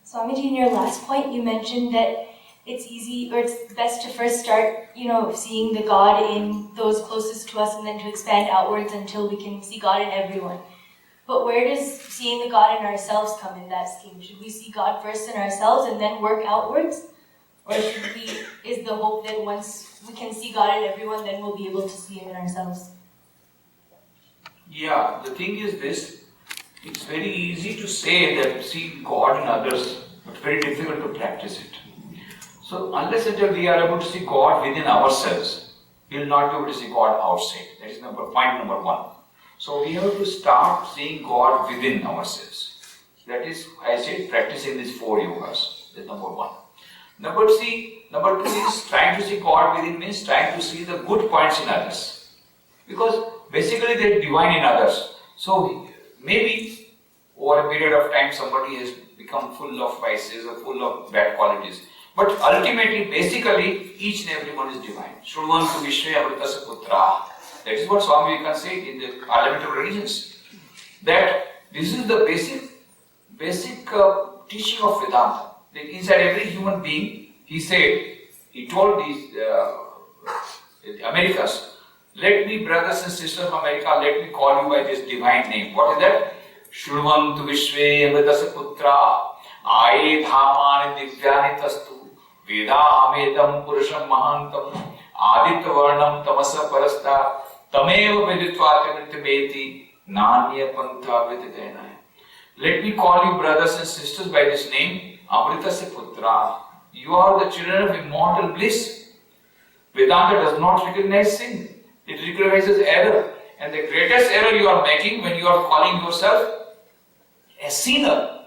Swamiji, in your last point, you mentioned that it's easy, or it's best to first start, seeing the God in those closest to us and then to expand outwards until we can see God in everyone. But where does seeing the God in ourselves come in that scheme? Should we see God first in ourselves and then work outwards? Or is the hope that once we can see God in everyone, then we'll be able to see Him in ourselves? Yeah, the thing is this, it's very easy to say that see God in others, but very difficult to practice it. So unless until we are able to see God within ourselves, we will not be able to see God outside. That is point number one. So we have to start seeing God within ourselves. That is, I said, practicing these 4 yogas. That's number one. Number two is trying to see God within means trying to see the good points in others. Because basically they are divine in others. So maybe over a period of time somebody has become full of vices or full of bad qualities. But ultimately, basically, each and everyone is divine. Shruvantu Vishwe Amritasya Putra. That is what Swami Vivekananda said in the Parliamentary Religions. That this is the basic teaching of Vedanta. That inside every human being, he told these Americas, let me, brothers and sisters of America, let me call you by this divine name. What is that? Shruvantu Vishwe Amritasya Putra. Aye Dhamani Divyani Tastu. Vedamedam Purusham Mahantam. Aditya Varnam Tamasa Parasta. Tameva Viditvatyamittabeti Nanya Pantha Viditena. Let me call you brothers and sisters by this name, Amritasya Putra. You are the children of immortal bliss. Vedanta does not recognize sin. It recognizes error. And the greatest error you are making when you are calling yourself a sinner.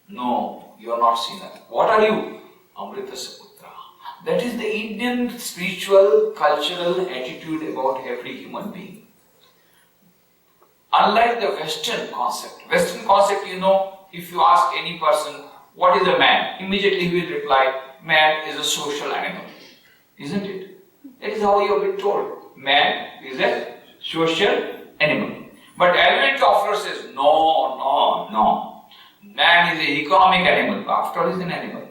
No, you are not sinner. What are you? Amritasya Putra. That is the Indian spiritual, cultural attitude about every human being. Unlike the Western concept, if you ask any person, what is a man? Immediately he will reply, man is a social animal. Isn't it? That is how you have been told. Man is a social animal. But Advent offer says, no. Man is an economic animal. After all, he is an animal.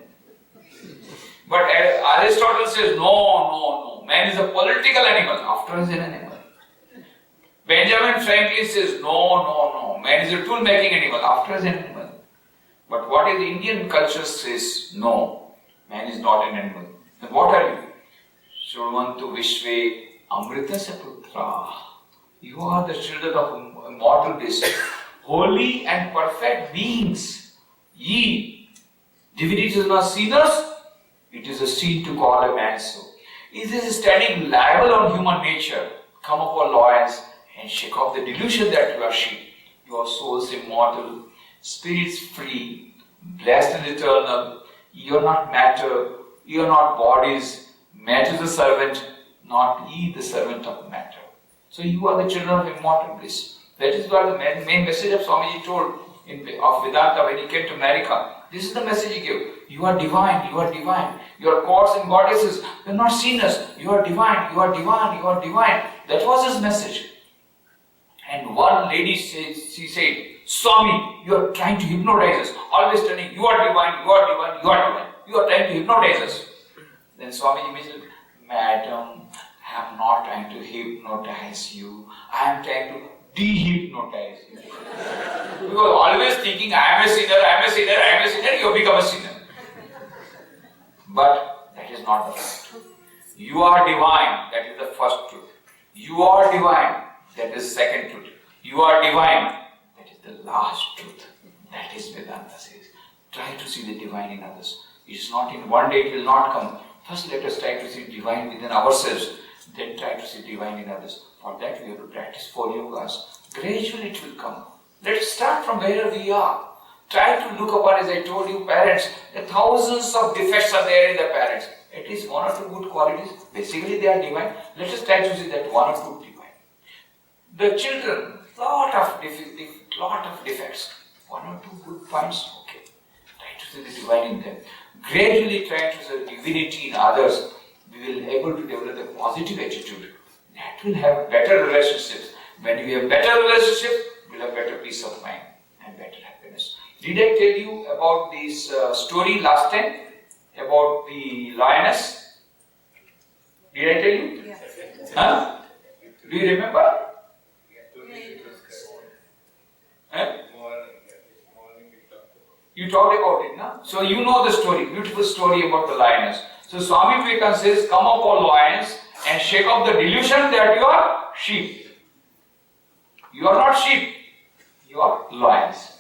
But Aristotle says, no. Man is a political animal. After all, he is an animal. Benjamin Franklin says, no. Man is a tool-making animal. After all, he is an animal. But what is the Indian culture says, no. Man is not an animal. Then what are you? Shruvantu Vishwe Amritasya Putra. You are the children of immortal bliss. Holy and perfect beings. Ye, divinities are not sinners. It is a sin to call a man so. It is standing liable on human nature. Come upon loins and shake off the delusion that you are sheep. Your souls immortal, spirits free, blessed and eternal. You are not matter, you are not bodies. Matter is the servant, not ye the servant of matter. So you are the children of immortal bliss. That is what the main message of Swamiji told of Vedanta when he came to America. This is the message he gave. You are divine, you are divine. You are gods and goddesses. You are not sinners. You are divine, you are divine, you are divine. That was his message. And one lady she said, Swami, you are trying to hypnotize us. Always telling, you are divine, you are divine, you are divine. You are trying to hypnotize us. Then Swami immediately, Madam, I am not trying to hypnotize you. I am trying to dehypnotize you. Because always thinking, I am a sinner, you become a sinner. But that is not the truth. You are divine, that is the first truth. You are divine, that is the second truth. You are divine, that is the last truth. That is Vedanta says. Try to see the divine in others. It is not in one day, it will not come. First let us try to see divine within ourselves, then try to see divine in others. For that we have to practice 4 yogas. Gradually it will come. Let us start from where we are. Try to look upon, as I told you, parents. The thousands of defects are there in the parents. At least 1 or 2 good qualities. Basically they are divine. Let us try to see that 1 or 2 divine. The children, lot of defects. 1 or 2 good points. Okay. Try to see the divine in them. Gradually try to see the divinity in others. We will be able to develop a positive attitude. That will have better relationships. When we have better relationships, we will have better peace of mind and better happiness. Did I tell you about this story last time? About the lioness? Did I tell you? Yeah. Huh? Do you remember? Huh? You talked about it, no? So you know the story, beautiful story about the lioness. So Swami Vivekananda says, come up all lions and shake off the delusion that you are sheep. You are not sheep, you are lions.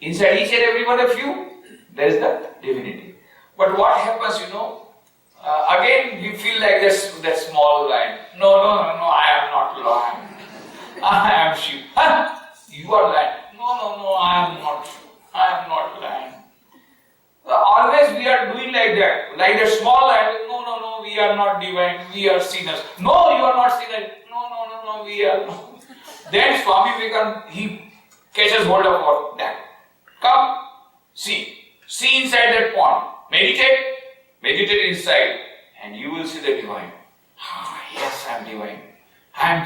Inside each and every one of you, there is the divinity. But what happens, again we feel like that small lion. No, I am not lion. I am sheep. Huh? You are lion. No, I am not sheep. I am not lion. Always we are doing like that. Like the small lion. No, we are not divine. We are sinners. No, you are not sinners. No, we are not. Then Swami Vivekananda, he catches hold of that. Come, see inside that pond. Meditate inside, and you will see the divine. Yes, I am divine. I am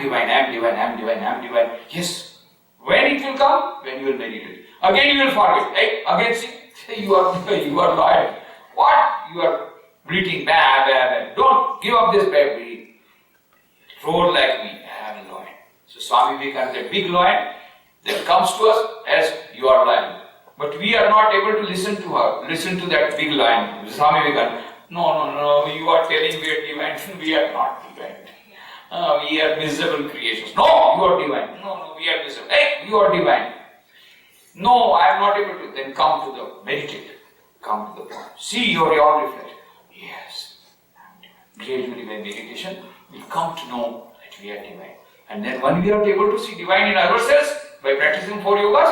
divine. Yes. When it will come? When you will meditate. Again you will forget. Hey, again see, you are lying. What? You are breathing bad. Don't give up this bad breathing. Roar like me. I am a lion. So Swami Vivekananda, the big lion that comes to us as you are lion. But we are not able to listen to that big lion. Swami Vivekananda, no, you are telling we are divine. We are not divine. We are miserable creations. No, you are divine. No, we are miserable. Hey, you are divine. No, I am not able to. Then come to the meditate. Come to the point. See your reflection. Yes, I am divine. Gradually by meditation, we come to know that we are divine. And then when we are able to see divine in ourselves, by practicing 4 yogas,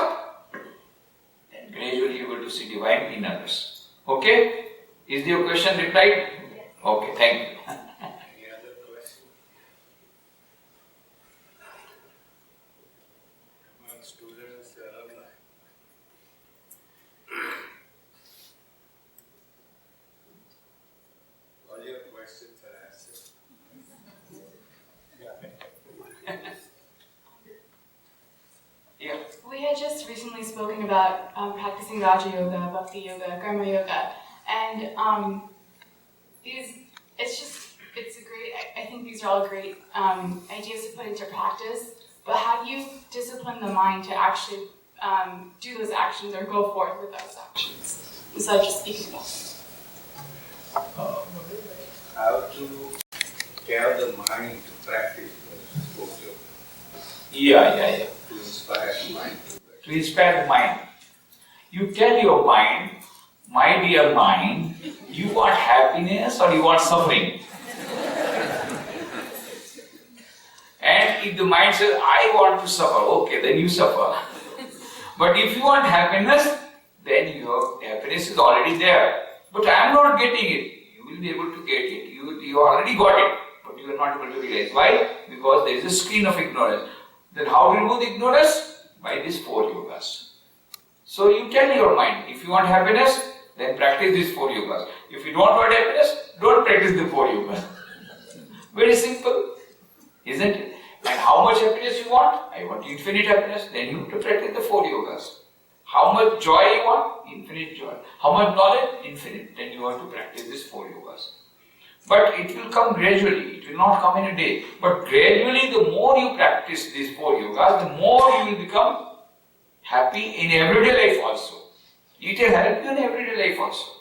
then gradually you will to see divine in others. Okay? Is your question replied? Yes. Okay, thank you. Any other question? Among students, all your questions are answered. Yeah. We had just recently spoken about practicing Raja Yoga, Bhakti Yoga, Karma Yoga, and it's a great, I think these are all great ideas to put into practice, but how do you discipline the mind to actually do those actions or go forth with those actions instead of just speaking about them? How to tell the mind to practice both yoga. Yeah. To inspire the mind. To inspire the mind. You tell your mind, my dear mind, you want happiness or you want suffering? And if the mind says, I want to suffer, okay, then you suffer. But if you want happiness, then your happiness is already there. But I am not getting it. You will be able to get it. You already got it, but you are not able to realize. Why? Because there is a screen of ignorance. Then how to remove the ignorance? By these 4 yogas. So you tell your mind, if you want happiness, then practice these 4 yogas. If you don't want happiness, don't practice the 4 yogas. Very simple, isn't it? And how much happiness you want? I want infinite happiness, then you have to practice the 4 yogas. How much joy you want? Infinite joy. How much knowledge? Infinite. Then you have to practice these 4 yogas. But it will come gradually, it will not come in a day. But gradually, the more you practice these 4 yogas, the more you will become happy in everyday life also. It will help you in everyday life also.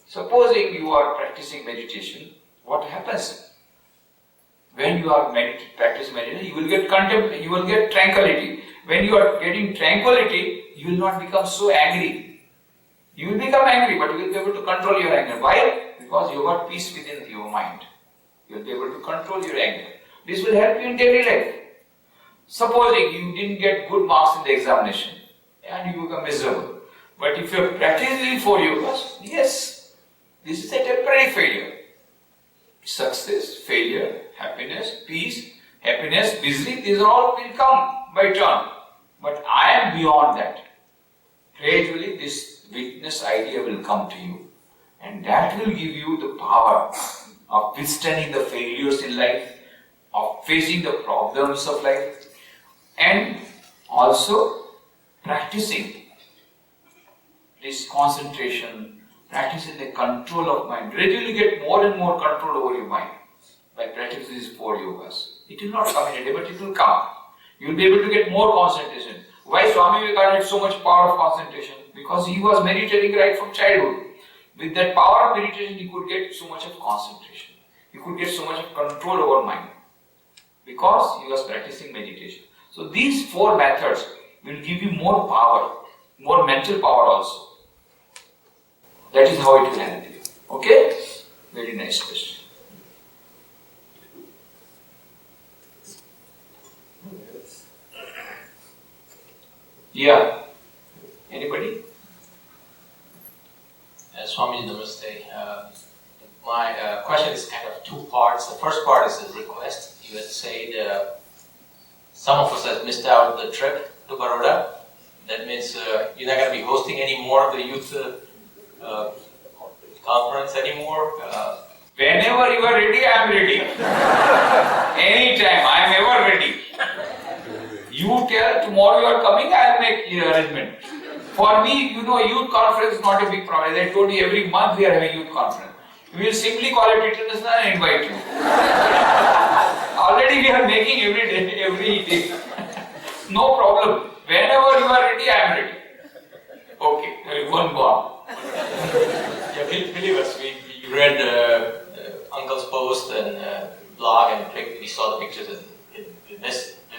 Supposing you are practicing meditation, what happens? When you are practicing meditation, you will get contemplation, you will get tranquility. When you are getting tranquility, you will not become so angry. You will become angry, but you will be able to control your anger. Why? Because you got peace within your mind. You will be able to control your anger. This will help you in daily life. Supposing you didn't get good marks in the examination and you become miserable. But if you are practicing 4 yogas, yes, this is a temporary failure. Success, failure, happiness, peace, happiness, misery, these all will come by turn. But I am beyond that. Gradually this witness idea will come to you. And that will give you the power of withstanding the failures in life, of facing the problems of life, and also practicing this concentration, practicing the control of mind. Gradually get more and more control over your mind by practicing these 4 yogas. It will not come in a day, but it will come. You will be able to get more concentration. Why Swami Vivekananda had so much power of concentration? Because he was meditating right from childhood. With that power of meditation, he could get so much of concentration. He could get so much of control over mind. Because he was practicing meditation. So these 4 methods will give you more power, more mental power also. That is how it will help you. Okay? Very nice question. Yeah. Anybody? Swami, Namaste. My question is kind of 2 parts. The first part is a request. You had said some of us have missed out the trip to Baroda. That means you're not going to be hosting any more of the youth conference anymore. Whenever you are ready, I am ready. Anytime, I am ever ready. You tell tomorrow you are coming, I will make the arrangement. For me, youth conference is not a big problem. As I told you, every month we are having youth conference. We will simply call it international and invite you. Already we are making every day. No problem. Whenever you are ready, I am ready. Okay, there is one more. Yeah, believe us, we read Uncle's post and blog and we saw the pictures and we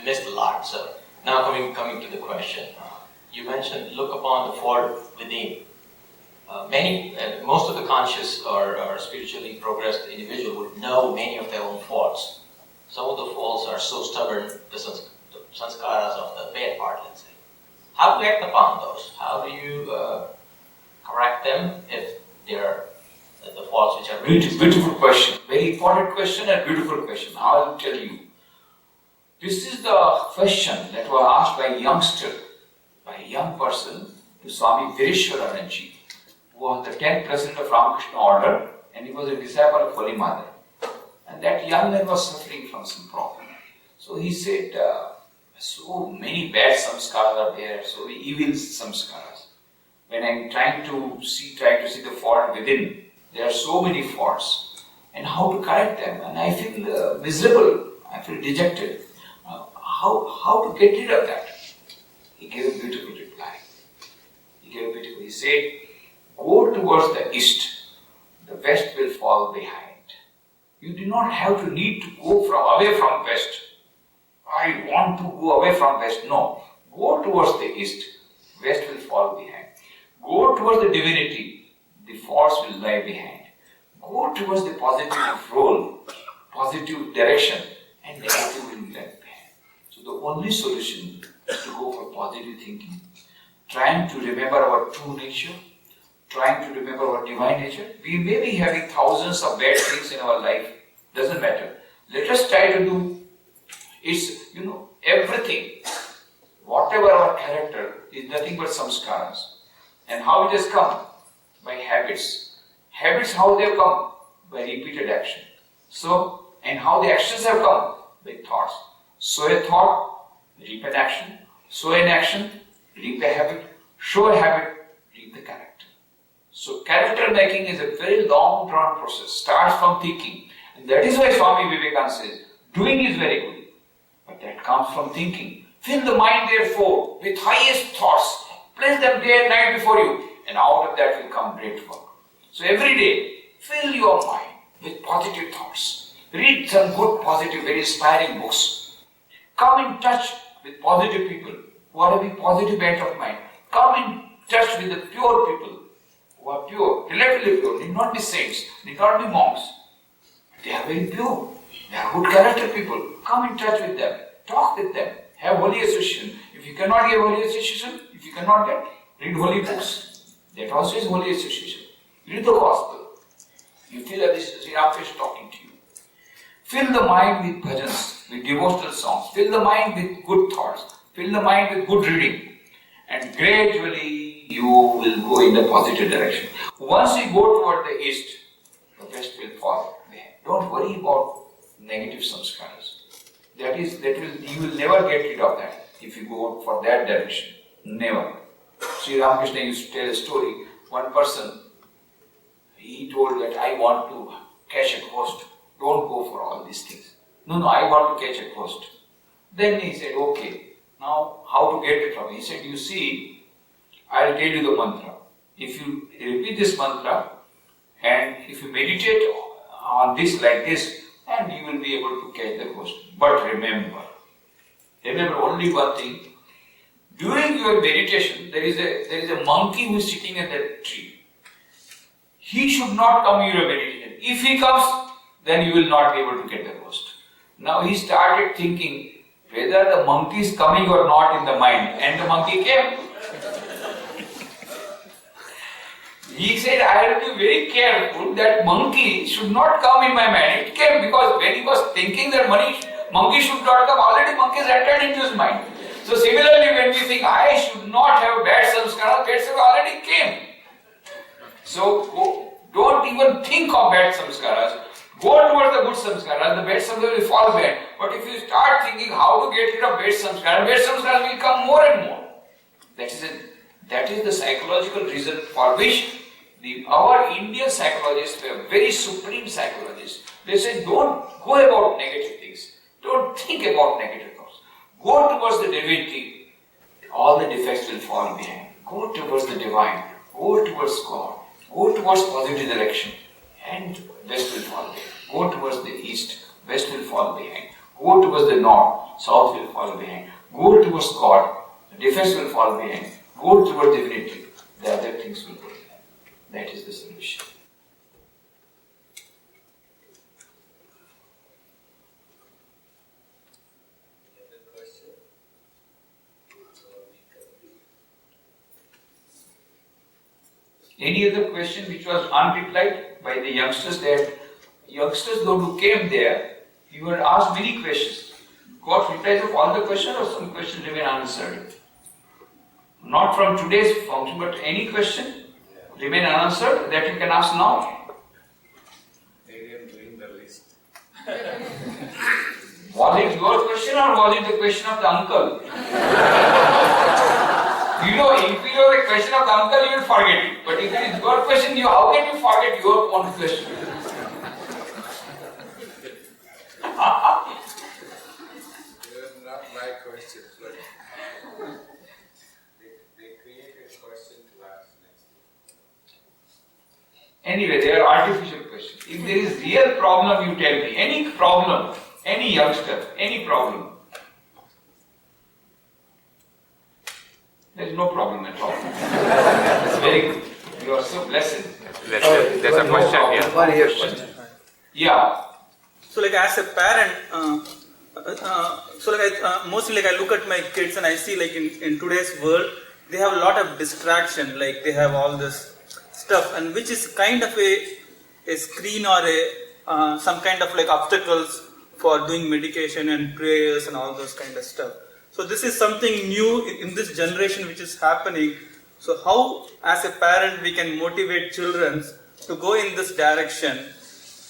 missed a lot. So now coming to the question. You mentioned look upon the fault within. Most of the conscious or spiritually progressed individual would know many of their own faults. Some of the faults are so stubborn, the sanskaras of the bad part, let's say. How to act upon those? How do you correct them if they're the faults which are really Beautiful question. Very important question and beautiful question. I will tell you. This is the question that was asked by a youngster, by a young person to Swami Vivekananda Vidyapith, who was the 10th president of Ramakrishna order and he was a disciple of Holy Mother. And that young man was suffering from some problem. So he said, so many bad samskaras are there, so many evil samskaras. When I'm trying to see the fault within, there are so many faults. And how to correct them? And I feel miserable, I feel dejected. How to get rid of that? He gave a beautiful reply. He said, go towards the east, the west will fall behind. You do not have to need to go away from west. I want to go away from west. No. Go towards the east, west will fall behind. Go towards the divinity, the faults will lie behind. Go towards the positive role, positive direction, and negative will lie behind. So the only solution is to go for positive thinking, trying to remember our true nature, trying to remember our divine nature. We may be having thousands of bad things in our life, doesn't matter. Let us try to do everything. Whatever our character is nothing but samskaras. And how it has come? By habits. Habits, how they have come? By repeated action. And how the actions have come? By thoughts. Sow a thought, reap an action. Sow an action, reap a habit. Show a habit, reap the character. So character making is a very long drawn process. Starts from thinking. And that is why Swami Vivekananda says, doing is very good. But that comes from thinking. Fill the mind therefore with highest thoughts. Place them day and night before you. And out of that will come great work. So every day, fill your mind with positive thoughts. Read some good, positive, very inspiring books. Come in touch with positive people who are having positive bent of mind. Come in touch with the pure people who are pure, relatively pure, need not be saints, need not be monks. They are very pure. They are good character people. Come in touch with them. Talk with them. Have holy association. If you cannot give holy association, if you cannot get, read holy books. That also is holy association. Read the gospel. You feel that this is Ramakrishna talking to you. Fill the mind with bhajans, with devotional songs. Fill the mind with good thoughts. Fill the mind with good reading. And gradually you will go in the positive direction. Once you go toward the east, the west will fall. Don't worry about negative samskaras. You will never get rid of that if you go for that direction. Never. Sri Ramakrishna used to tell a story. One person, he told that I want to catch a ghost. Don't go for all these things. No, I want to catch a ghost. Then he said, okay, now how to get it from? He said, you see, I'll tell you the mantra. If you repeat this mantra and if you meditate on this like this, and you will be able to catch the ghost. But remember only one thing. During your meditation, there is a monkey who is sitting in that tree. He should not come in your meditation. If he comes, then you will not be able to get the ghost. Now he started thinking whether the monkey is coming or not in the mind, and the monkey came. He said, I have to be very careful that monkey should not come in my mind. It came because when he was thinking that monkey should not come, already monkey has entered into his mind. So similarly, when we think, I should not have bad samskaras, bad samskaras already came. So don't even think of bad samskaras. Go towards the good samskaras, the bad samskaras will fall behind. But if you start thinking how to get rid of bad samskaras will come more and more. That is the psychological reason for which our Indian psychologists were very supreme psychologists. They said, don't go about negative things. Don't think about negative thoughts. Go towards the divinity. All the defects will fall behind. Go towards the divine. Go towards God. Go towards positive direction. And west will fall behind. Go towards the east. West will fall behind. Go towards the north. South will fall behind. Go towards God. The defects will fall behind. Go towards divinity. The other things will go behind. That is the solution. Any other question which was unreplied by the youngsters? That youngsters, those who came there, you were asked many questions. Got replies of all the questions, or some questions remain unanswered? Not from today's function, but any question remain unanswered that you can ask now? They didn't bring the list. Was it your question or was it the question of the uncle? You know, if it was a question of the uncle, you will forget it. But if it is your question, how can you forget your own question? They were not my questions, but they created questions to ask next. Anyway, they are artificial questions. If there is real problem, you tell me. Any problem, any youngster, any problem. There is no problem at all. That's very good. You are so blessed. There's a question here. One here question. Yeah. So like as a parent, mostly like I look at my kids and I see like in today's world, they have a lot of distraction, like they have all this stuff, and which is kind of a screen or some kind of like obstacles for doing meditation and prayers and all those kind of stuff. So this is something new in this generation which is happening. So how as a parent we can motivate children to go in this direction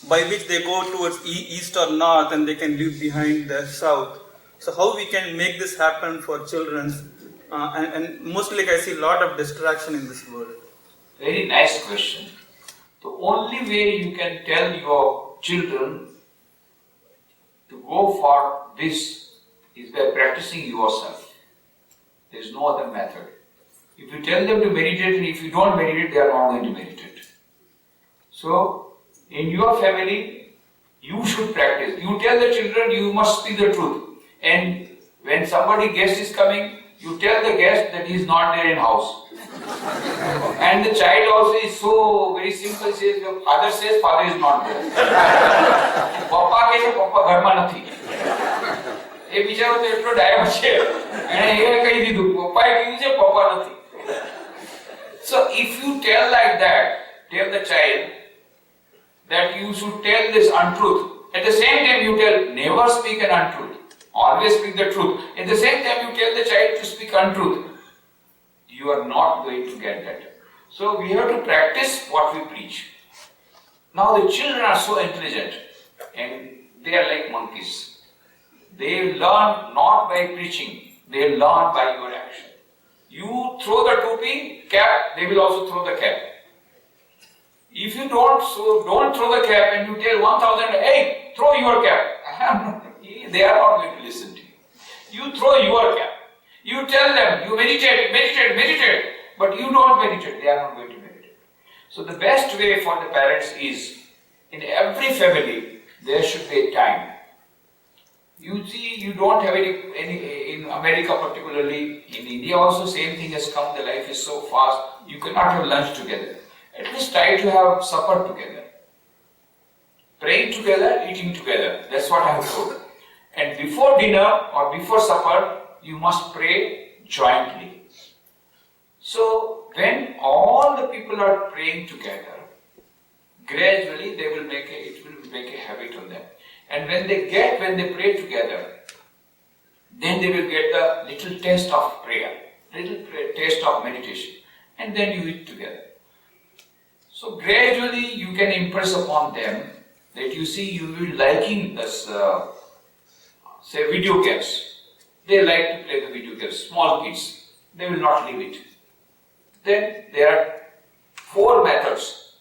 by which they go towards east or north and they can leave behind the south. So how we can make this happen for children? And mostly like I see a lot of distraction in this world. Very nice question. The only way you can tell your children to go for this is by practicing yourself. There is no other method. If you tell them to meditate and if you don't meditate, they are not going to meditate. So, in your family, you should practice. You tell the children you must speak the truth. And when somebody guest is coming, you tell the guest that he is not there in house. And the child also is so very simple. He says, your father says father is not there. Papa says Papa ઘરમાં નથી. એ બિચારો તો એટલો ડાયો છે એને એ કહી દીધું પપ્પાએ કીધું છે પપ્પા નથી. So if you tell like that, tell the child that you should tell this untruth. At the same time you tell never speak an untruth. Always speak the truth. At the same time you tell the child to speak untruth. You are not going to get that. So we have to practice what we preach. Now the children are so intelligent and they are like monkeys. They learn not by preaching, they learn by your action. You throw the topi, cap, they will also throw the cap. If you don't throw the cap and you tell 1,000, hey, throw your cap. They are not going to listen to you. You throw your cap. You tell them, you meditate, but you don't meditate. They are not going to meditate. So the best way for the parents is, in every family, there should be a time. You see, you don't have any in America particularly, in India also same thing has come, the life is so fast, you cannot have lunch together. At least try to have supper together. Praying together, eating together. That's what I have told. And before dinner or before supper, you must pray jointly. So, when all the people are praying together, gradually it will make a habit on them. And when they pray together, then they will get the little taste of prayer, taste of meditation, and then you eat together. So gradually you can impress upon them that you see you will liking this, say video games. They like to play the video games, small kids, they will not leave it. Then there are 4 methods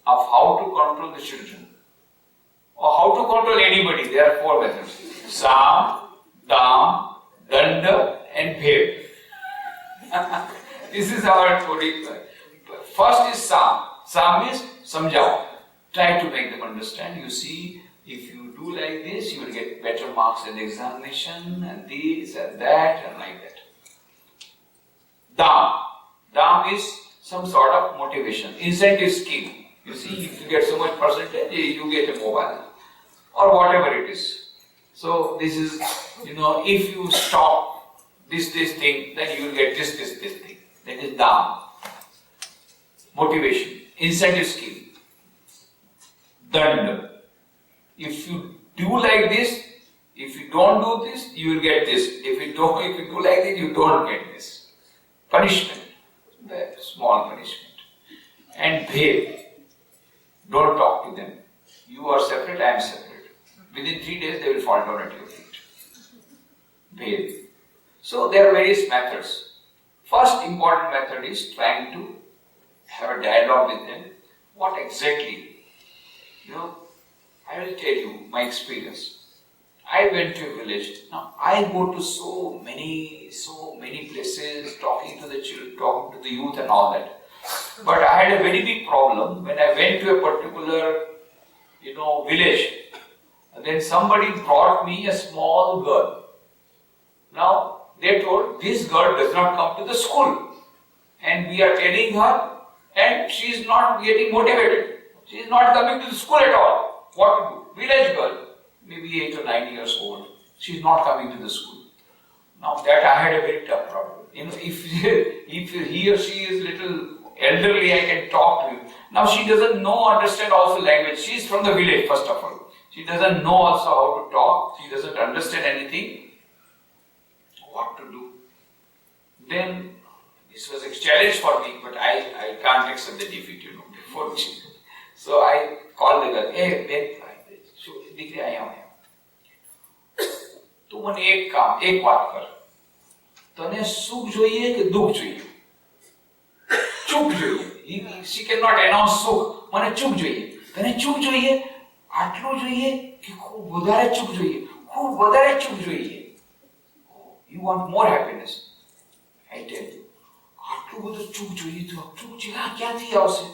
of how to control the children. Or how to control anybody, there are 4 methods. Sam, Dam, Danda and Bhed. This is our coding. First is Sam. Sam is Samjao. Try to make them understand. You see, if you do like this, you will get better marks in the examination, and this and that, and like that. Dam. Dam is some sort of motivation, incentive scheme. You see, if you get so much percentage, you get a mobile. Or whatever it is. So this is, if you stop this thing, then you will get this thing. That is Dam. Motivation. Incentive scheme. Danda. If you do like this, if you don't do this, you will get this. If you do like this, you don't get this. Punishment. The small punishment. And Bhed. Don't talk to them. You are separate, I am separate. Within 3 days, they will fall down at your feet. Bhed. So there are various methods. First important method is trying to have a dialogue with them. What exactly? I will tell you my experience. I went to a village. Now I go to so many places, talking to the children, talking to the youth and all that. But I had a very big problem when I went to a particular, village. And then somebody brought me a small girl. Now they told, this girl does not come to the school. And we are telling her, and she is not getting motivated. She is not coming to the school at all. What to do? Village girl, maybe 8 or 9 years old. She is not coming to the school. Now that I had a very tough problem. If he or she is little elderly, I can talk to him. Now she doesn't understand also language. She is from the village, first of all. She doesn't know also how to talk. She doesn't understand anything. What to do? Then this was a challenge for me, but I can't accept the defeat, before me. So I called the girl. Hey, દીકરી અહીંયા તું મને એક વાત કર. તને સુખ જોઈએ કે દુઃખ જોઈએ? ચૂક જોઈએ. She cannot announce સુખ. મને ચૂક જોઈએ. તને ચૂક જોઈએ? આટલું જોઈએ કે ખૂબ વધારે ચૂક જોઈએ? ખૂબ વધારે ચૂક જોઈએ. You want more happiness. I tell you. આટલું બધું ચૂક જોઈએ તો ચૂક જોઈએ ક્યાંથી આવશે?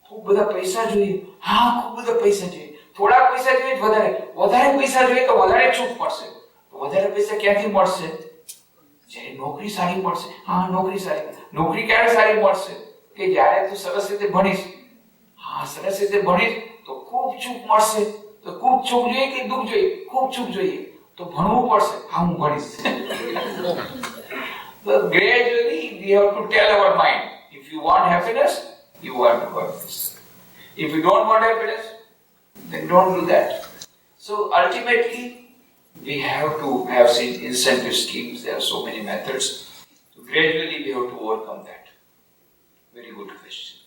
ખૂબ બધા પૈસા જોઈએ. હા, ખૂબ બધા પૈસા જોઈએ. થોડા પૈસા જોઈએ વધારે પૈસા જોઈએ તો વધારે છૂટ મળશે. વધારે પૈસા ક્યાંથી મળશે? જ્યારે નોકરી સારી મળશે. હા, નોકરી સારી. નોકરી ક્યારે સારી મળશે? કે જ્યારે તું સરસ રીતે ભણીશ. હા, સરસ રીતે ભણીશ તો ખૂબ છૂટ મળશે. તો ખૂબ છૂટ જોઈએ કે દુઃખ જોઈએ? ખૂબ છૂટ જોઈએ. તો ભણવું પડશે. હા, હું ભણીશ. So gradually we have to tell our mind, if you want happiness, you want to work this. If you don't want happiness, then don't do that. So ultimately, we have to have incentive schemes. There are so many methods. So gradually, we have to overcome that. Very good question.